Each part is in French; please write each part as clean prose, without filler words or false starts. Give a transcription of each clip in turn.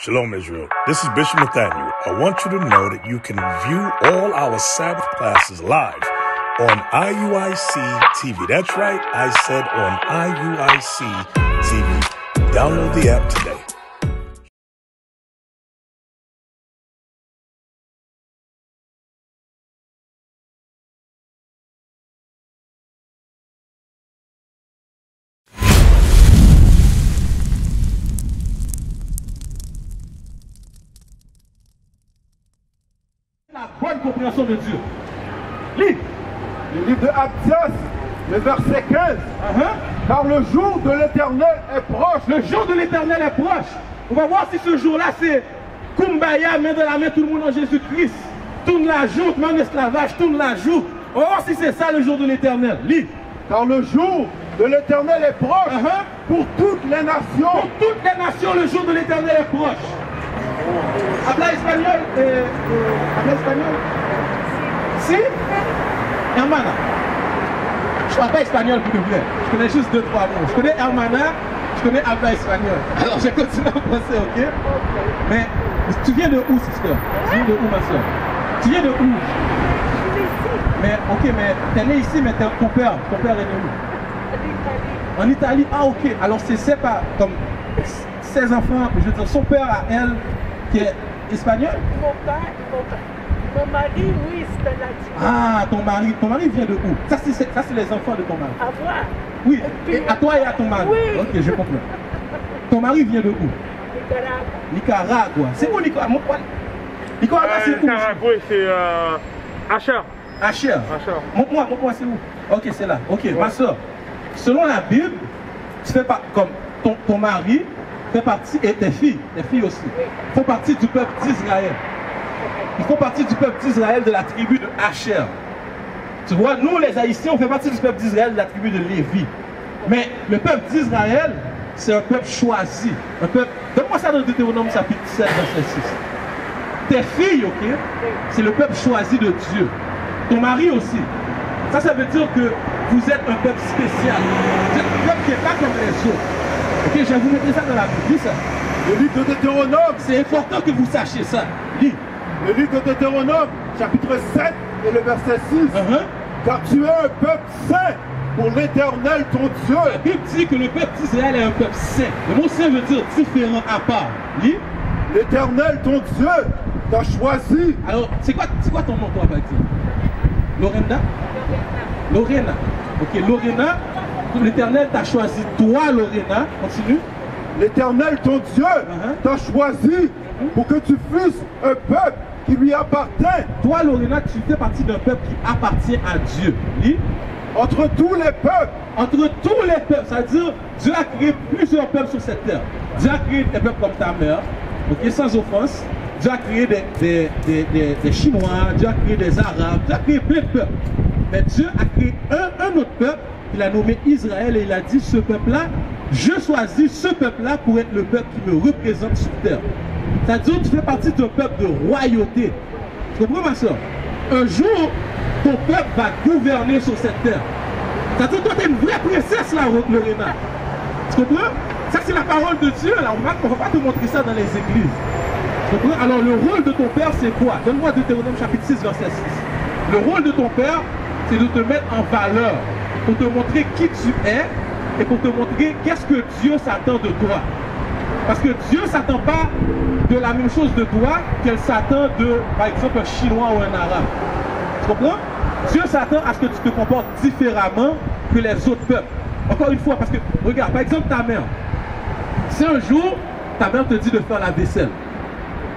Shalom, Israel. This is Bishop Nathaniel. I want you to know that you can view all our Sabbath classes live on IUIC TV. That's right, I said on IUIC TV. Download the app today. La bonne compréhension de Dieu. Lis. Le livre de Abdias, le verset 15. Car le jour de l'Éternel est proche. Le jour de l'Éternel est proche. On va voir si ce jour-là c'est Kumbaya, main dans la main, tout le monde en Jésus-Christ. Tourne la joue, main en esclavage, tourne la joue. On va voir si c'est ça le jour de l'Éternel. Lis. Car le jour de l'Éternel est proche pour toutes les nations. Pour toutes les nations, le jour de l'Éternel est proche. Habla espagnol. Habla espagnol. Si? Hermana. Je ne parle pas espagnol pour de vrai. Je connais juste 2-3 mots. Je connais hermana, je connais habla espagnol. Alors je continue en français, ok? Mais tu viens de où, sister? Tu viens de où, ma soeur? Tu viens de où? Mais ok, mais t'es né ici, mais ton père est né où? En Italie. Ah ok. Alors c'est pas comme ses enfants, je veux dire, son père à elle, qui est espagnol? Mon mari, oui, c'est un Latino. Ah, ton mari vient de où? Ça, c'est les enfants de ton mari. À moi. Oui, et à toi et à ton mari. Oui. Ok, je comprends. Ton mari vient de où? Nicaragua. C'est où Nicaragua? Nicaragua, c'est où? Nicaragua, c'est Asher. Asher. Montre-moi, c'est où? Ok, c'est là. Ok, ma soeur, selon la Bible, tu fais pas comme ton mari fait partie, et tes filles aussi, font partie du peuple d'Israël. Ils font partie du peuple d'Israël de la tribu de Asher. Tu vois, nous les Haïtiens, on fait partie du peuple d'Israël de la tribu de Lévi. Mais le peuple d'Israël, c'est un peuple choisi. Un peuple. Donne-moi ça dans Deutéronome chapitre 7, verset 6. Tes filles, ok, c'est le peuple choisi de Dieu. Ton mari aussi. Ça veut dire que vous êtes un peuple spécial. Vous êtes un peuple qui n'est pas comme les autres. Ok, je vais vous mettre ça dans la Bible. Lis ça. Le livre de Deutéronome. C'est important que vous sachiez ça. Lis. Le livre de Deutéronome, chapitre 7 et le verset 6. Car tu es un peuple saint pour l'Éternel ton Dieu. La Bible dit que le peuple d'Israël est un peuple saint. Le mot saint veut dire différent, à part. Lis. L'Éternel ton Dieu t'a choisi. Alors, c'est quoi ton nom, toi, par exemple? Lorena? Lorena. Ok, Lorena, l'Éternel t'a choisi. Toi, Lorena, continue. L'Éternel ton Dieu t'a choisi pour que tu fasses un peuple qui lui appartient. Toi, Lorena, tu fais partie d'un peuple qui appartient à Dieu. Lis. Entre tous les peuples. Entre tous les peuples. C'est-à-dire, Dieu a créé plusieurs peuples sur cette terre. Dieu a créé des peuples comme ta mère, ok, sans offense. Dieu a créé des Chinois, Dieu a créé des Arabes, Dieu a créé plein de peuples. Mais Dieu a créé un autre peuple, il a nommé Israël et il a dit, ce peuple-là, je choisis ce peuple-là pour être le peuple qui me représente sur terre. C'est-à-dire que tu fais partie d'un peuple de royauté. Tu comprends, ma soeur? Un jour, ton peuple va gouverner sur cette terre. C'est-à-dire que toi, tu es une vraie princesse, là, Lorena. Tu comprends? Ça, c'est la parole de Dieu. Là. On ne va pas te montrer ça dans les églises. Tu comprends? Alors, le rôle de ton père, c'est quoi? Donne-moi Deutéronome chapitre 6, verset 6. Le rôle de ton père, c'est de te mettre en valeur, pour te montrer qui tu es et pour te montrer qu'est-ce que Dieu s'attend de toi. Parce que Dieu ne s'attend pas de la même chose de toi qu'elle s'attend de, par exemple, un Chinois ou un Arabe. Tu comprends? Dieu s'attend à ce que tu te comportes différemment que les autres peuples. Encore une fois, parce que, regarde, par exemple, ta mère. Si un jour, ta mère te dit de faire la vaisselle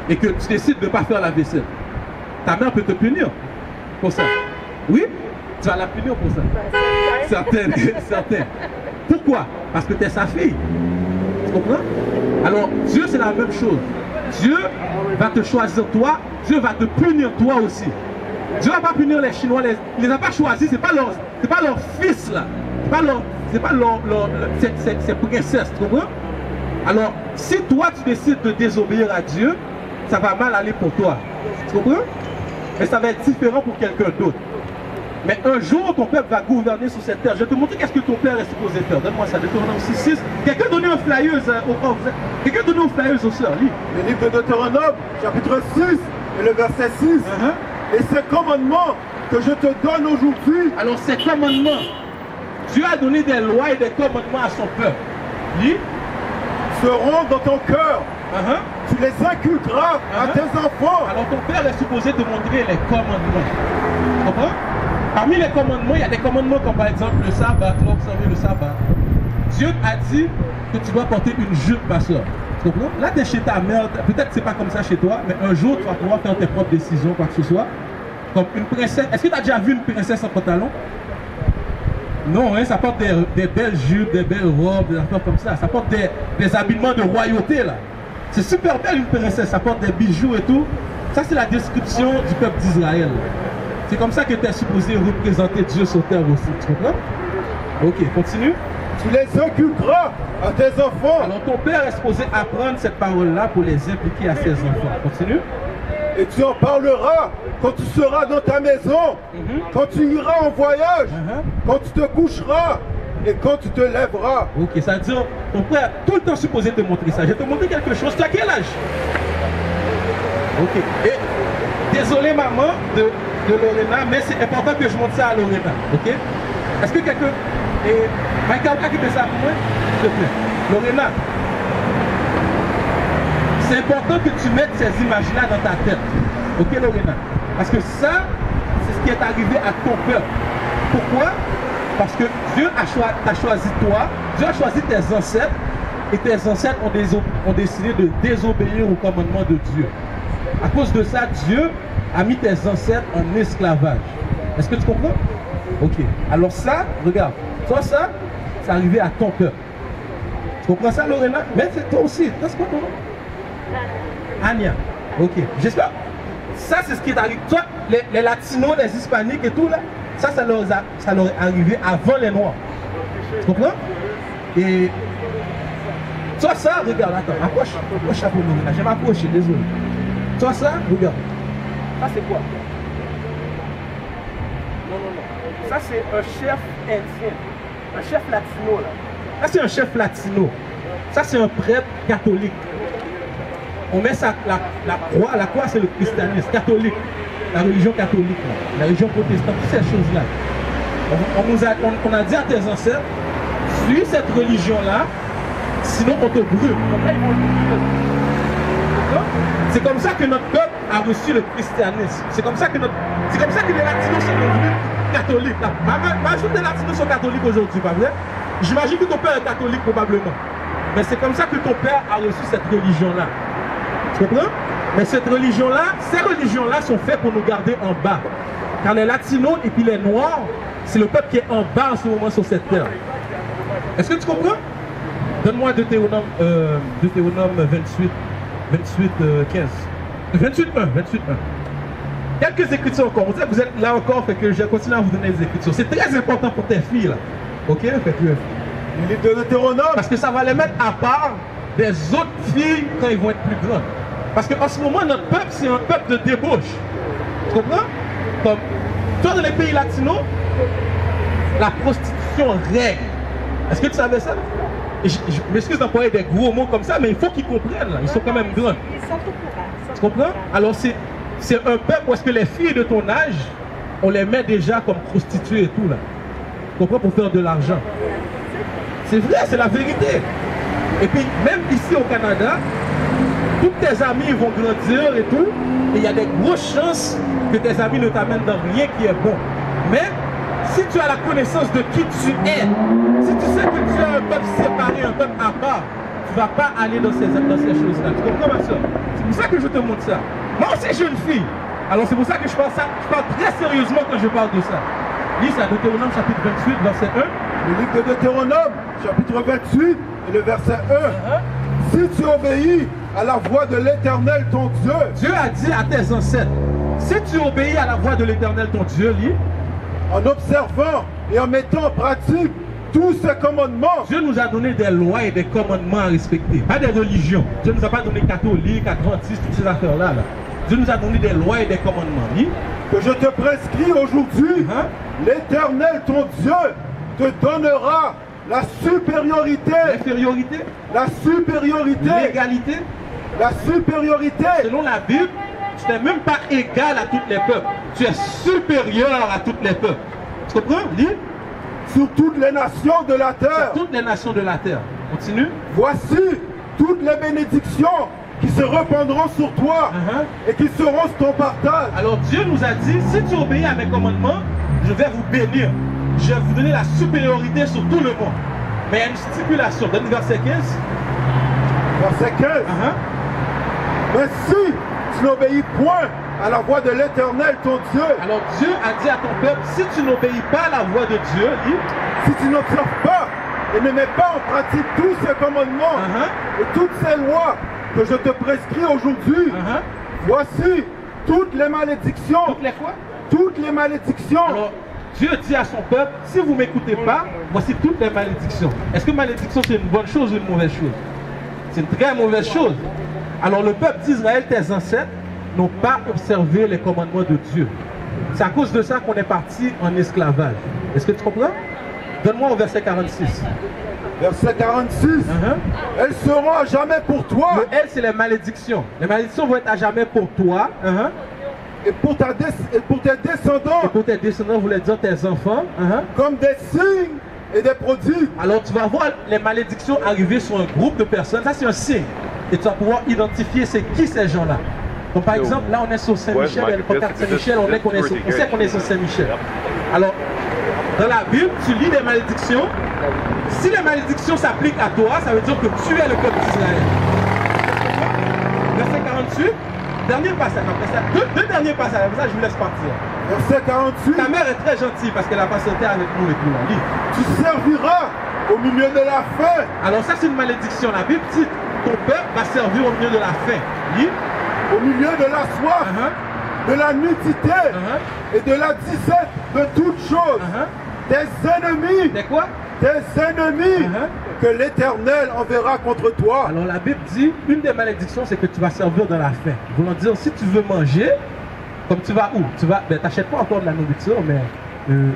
et que tu décides de ne pas faire la vaisselle, ta mère peut te punir pour ça. Oui? Tu vas la punir pour ça. Certaines. Pourquoi? Parce que tu es sa fille. Tu comprends? Alors, Dieu, c'est la même chose. Dieu va te choisir toi, Dieu va te punir toi aussi. Dieu ne va pas punir les Chinois, il ne les a pas choisis, ce n'est pas leur fils là. C'est pas ces princesses, tu comprends? Alors, si toi tu décides de désobéir à Dieu, ça va mal aller pour toi. Tu comprends? Mais ça va être différent pour quelqu'un d'autre. Mais un jour, ton peuple va gouverner sur cette terre. Je vais te montrer qu'est-ce que ton père est supposé faire. Donne-moi ça, Deutéronome 6. Quelqu'un donne un flyer quelqu'un donne un flyer aux sœurs, lis. Le livre de Deutéronome, chapitre 6, et le verset 6. Et ces commandements que je te donne aujourd'hui. Alors ces commandements, Dieu a donné des lois et des commandements à son peuple. Lis. Seront dans ton cœur. Tu les inculqueras à tes enfants. Alors ton père est supposé te montrer les commandements. Tu comprends? Parmi les commandements, il y a des commandements comme par exemple le sabbat, tu dois observer le sabbat. Dieu a dit que tu dois porter une jupe, ma soeur. Tu comprends? Là, tu es chez ta mère, peut-être que c'est pas comme ça chez toi, mais un jour, tu vas pouvoir faire tes propres décisions, quoi que ce soit. Comme une princesse. Est-ce que tu as déjà vu une princesse en pantalon? Non, hein, ça porte des belles jupes, des belles robes, des affaires comme ça. Ça porte des habillements de royauté, là. C'est super belle une princesse, ça porte des bijoux et tout. Ça, c'est la description du peuple d'Israël. C'est comme ça que tu es supposé représenter Dieu sur terre aussi, tu comprends? Ok, continue. Tu les inculqueras à tes enfants. Alors ton père est supposé apprendre cette parole-là pour les impliquer à ses enfants. Continue. Et tu en parleras quand tu seras dans ta maison, quand tu iras en voyage, quand tu te coucheras et quand tu te lèveras. Ok, ça veut dire, ton père est tout le temps supposé te montrer ça. Je vais te montrer quelque chose. Tu as quel âge? Ok. Et désolé maman de Lorena, mais c'est important que je montre ça à Lorena. Ok? Est-ce que quelqu'un... Et Michael, qui fait ça pour moi? S'il te plaît. Lorena, c'est important que tu mettes ces images-là dans ta tête. Ok, Lorena? Parce que ça, c'est ce qui est arrivé à ton peuple. Pourquoi? Parce que Dieu a choisi toi, Dieu a choisi tes ancêtres, et tes ancêtres ont décidé de désobéir au commandement de Dieu. À cause de ça, Dieu a mis tes ancêtres en esclavage. Est-ce que tu comprends? Ok. Alors ça, regarde, ça, c'est arrivé à ton peuple. Tu comprends ça, Lorena? Mais c'est toi aussi. Qu'est-ce que ton nom? Ania. Ok. J'espère. Ça, c'est ce qui est arrivé. Toi, les Latinos, les Hispaniques et tout, là, ça leur est arrivé avant les Noirs. Tu comprends? Et toi, ça, regarde, attends, approche un peu, Lorena. Je vais m'approcher, désolé. Toi, ça, regarde. Ça, c'est quoi? Non. Ça, c'est un chef indien. Un chef latino, là. Ça, c'est un chef latino. Ça, c'est un prêtre catholique. On met ça, la croix, c'est le christianisme catholique. La religion catholique, là. La religion protestante, toutes ces choses-là. On a dit à tes ancêtres, suis cette religion-là, sinon on te brûle. C'est comme ça que notre peuple a reçu le christianisme. C'est comme ça que les latinos sont devenus catholiques. Majorité des latinos sont catholiques aujourd'hui, pas vrai? J'imagine que ton père est catholique probablement. Mais c'est comme ça que ton père a reçu cette religion-là. Tu comprends? Mais cette religion-là, ces religions-là sont faites pour nous garder en bas. Car les latinos et puis les noirs, c'est le peuple qui est en bas en ce moment sur cette terre. Est-ce que tu comprends? Donne-moi Deutéronome 28, 15. 28.1. Quelques écritures encore. Vous êtes là encore, fait que je continue à vous donner des écritures. C'est très important pour tes filles là. Ok? Fait que... Le livre de Deutéronome. Parce que ça va les mettre à part des autres filles quand ils vont être plus grandes. Parce qu'en ce moment, notre peuple, c'est un peuple de débauche. Tu comprends? Comme toi, dans les pays latinos, la prostitution règne. Est-ce que tu savais ça? Je m'excuse d'employer des gros mots comme ça, mais il faut qu'ils comprennent. Là. Ils sont quand même grands. Ils sont au courant. Tu comprends? Alors, c'est un peuple où est-ce que les filles de ton âge, on les met déjà comme prostituées et tout. Là. Tu comprends? Pour faire de l'argent. C'est vrai, c'est la vérité. Et puis, même ici au Canada, tous tes amis vont grandir et tout, et il y a des grosses chances que tes amis ne t'amènent dans rien qui est bon. Mais, si tu as la connaissance de qui tu es, si tu sais que tu es un peuple séparé, un peuple à part, tu ne vas pas aller dans ces choses-là. Tu comprends, ma soeur? C'est pour ça que je te montre ça. Moi aussi, je suis une fille. Alors, c'est pour ça que je parle très sérieusement quand je parle de ça. Lis ça, Deutéronome chapitre 28, verset 1. Le livre de Deutéronome, chapitre 28, et le verset 1. Si tu obéis à la voix de l'Éternel, ton Dieu. Dieu a dit à tes ancêtres, si tu obéis à la voix de l'Éternel, ton Dieu, lis. En observant et en mettant en pratique tous ces commandements. Dieu nous a donné des lois et des commandements à respecter, pas des religions. Dieu ne nous a pas donné catholique, adventiste, toutes ces affaires-là. Dieu nous a donné des lois et des commandements. Lis. Que je te prescris aujourd'hui, l'Éternel, ton Dieu, te donnera la supériorité, l'infériorité, la supériorité, l'égalité. la supériorité. Selon la Bible, tu n'es même pas égal à tous les peuples. Tu es supérieur à tous les peuples. Tu comprends? Lis. Sur toutes les nations de la terre. Sur toutes les nations de la terre. Continue. Voici toutes les bénédictions qui se répandront sur toi et qui seront ton partage. Alors Dieu nous a dit, si tu obéis à mes commandements, je vais vous bénir. Je vais vous donner la supériorité sur tout le monde. Mais il y a une stipulation. Donne verset 15. Verset 15. Mais si tu n'obéis point à la voix de l'Éternel, ton Dieu. Alors Dieu a dit à ton peuple, si tu n'obéis pas à la voix de Dieu, si tu n'observes pas et ne mets pas en pratique tous ces commandements et toutes ces lois que je te prescris aujourd'hui, voici toutes les malédictions. Toutes les quoi? Toutes les malédictions. Alors, Dieu dit à son peuple, si vous ne m'écoutez pas, voici toutes les malédictions. Est-ce que malédiction c'est une bonne chose ou une mauvaise chose? C'est une très mauvaise chose. Alors le peuple d'Israël, tes ancêtres, n'ont pas observé les commandements de Dieu. C'est à cause de ça qu'on est parti en esclavage. Est-ce que tu comprends? Donne-moi au verset 46. Verset 46. Elles seront à jamais pour toi. Le elles, c'est les malédictions. Les malédictions vont être à jamais pour toi. Et pour tes descendants. Et pour tes descendants, vous voulez dire tes enfants. Comme des signes et des prodiges. Alors tu vas voir les malédictions arriver sur un groupe de personnes. Ça c'est un signe. Et tu vas pouvoir identifier c'est qui ces gens-là. Donc par exemple, là on est sur Saint-Michel, il y a le pancarte Saint-Michel, on sait qu'on est sur Saint-Michel. Alors, dans la Bible, tu lis des malédictions. Si les malédictions s'appliquent à toi, ça veut dire que tu es le peuple d'Israël. Verset 48, dernier passage, après ça, deux derniers passages, après ça je vous laisse partir. Verset 48. Ta mère est très gentille parce qu'elle a patienté avec nous et tout. Lis. Tu serviras au milieu de la faim. Alors ça c'est une malédiction. La Bible dit ton peuple va servir au milieu de la faim. Lis. Au milieu de la soif, de la nudité et de la disette de toutes choses. Tes ennemis. Des quoi? Tes ennemis que l'Éternel enverra contre toi. Alors la Bible dit, une des malédictions c'est que tu vas servir dans la faim. Voulant dire, si tu veux manger, comme tu vas où? Tu vas, ben t'achètes pas encore de la nourriture, mais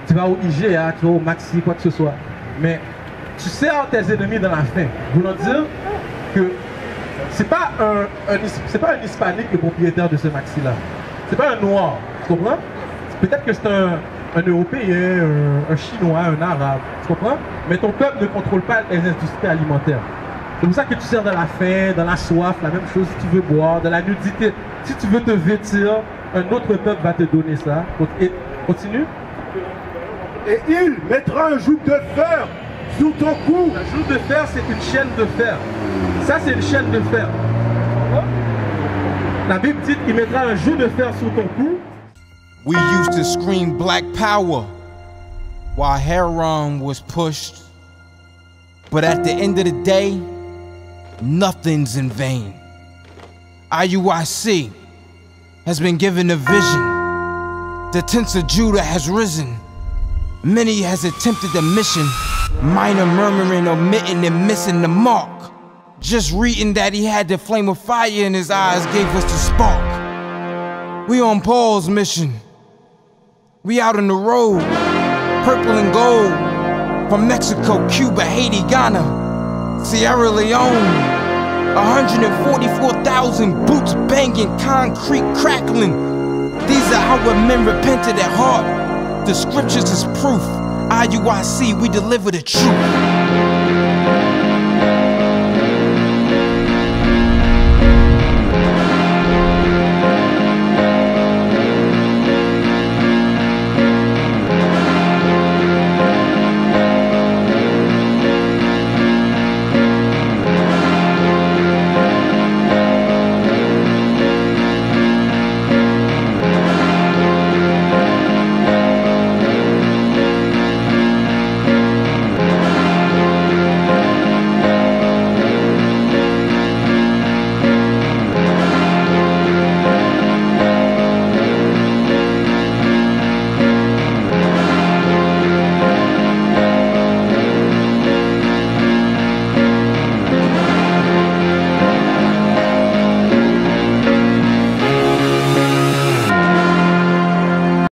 tu vas au IGA, tu vas au Maxi, quoi que ce soit. Mais tu sers tes ennemis dans la faim. Voulant dire que c'est pas un hispanique le propriétaire de ce maxi-là. C'est pas un noir, tu comprends? Peut-être que c'est un européen, un chinois, un arabe, tu comprends? Mais ton peuple ne contrôle pas les industries alimentaires. C'est pour ça que tu sers dans la faim, dans la soif, la même chose si tu veux boire, dans la nudité. Si tu veux te vêtir, un autre peuple va te donner ça. Et, continue. Et il mettra un joug de fer sur ton cou. Un joug de fer, c'est une chaîne de fer. Ça, c'est une chaîne de fer. La Bible dit qu'il mettra un joug de fer sur ton cou. We used to scream black power while heroin was pushed. But at the end of the day, nothing's in vain. IUIC has been given a vision. The tents of Judah has risen. Many has attempted the mission. Minor murmuring, omitting, and missing the mark. Just reading that he had the flame of fire in his eyes gave us the spark. We on Paul's mission. We out on the road, purple and gold. From Mexico, Cuba, Haiti, Ghana, Sierra Leone. 144,000 boots banging, concrete crackling. These are our men repented at heart. The scriptures is proof. IUIC, we deliver the truth.